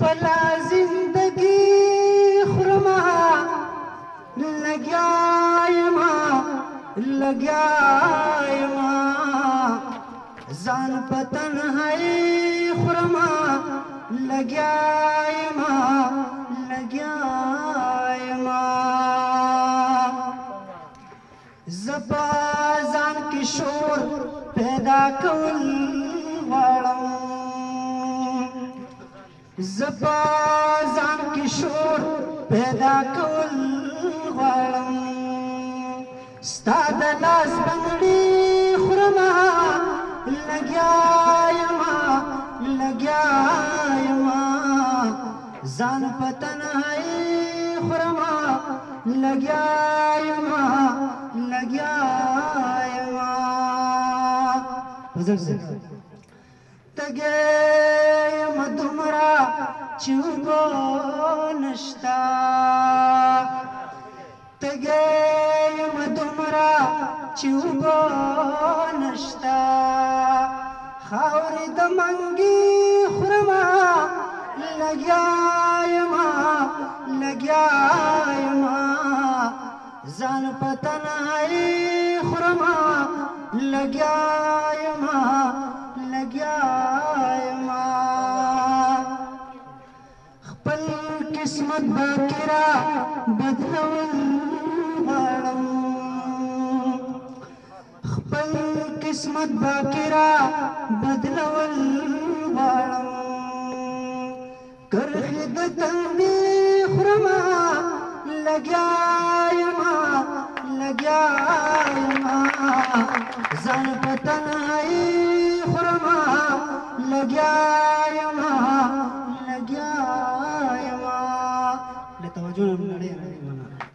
خپلا زندگی خورما لګیا یما ځان په تنهایی خورما لګیا یما زپا ځان کې شور پیدا کول غواړم زپا ځان کې شور پیدا کول غواړم ستا د لاس بنګړي خورما لګیا یما ځان په تنهایی خورما لګیا یما تګې یم دومره چې اوبه نشته تګې یم دومره چې اوبه نشته خاورې د منګي خورما لګیا یما ځان په تنهایی خورما لګیا یما خپل قسمت باکرا بدلول غواړم خپل قسمت باکرا بدلول غواړم کرخې د تندي خورما لګیا یما ځان په تنهایی خورما لګیا یما له توجه نه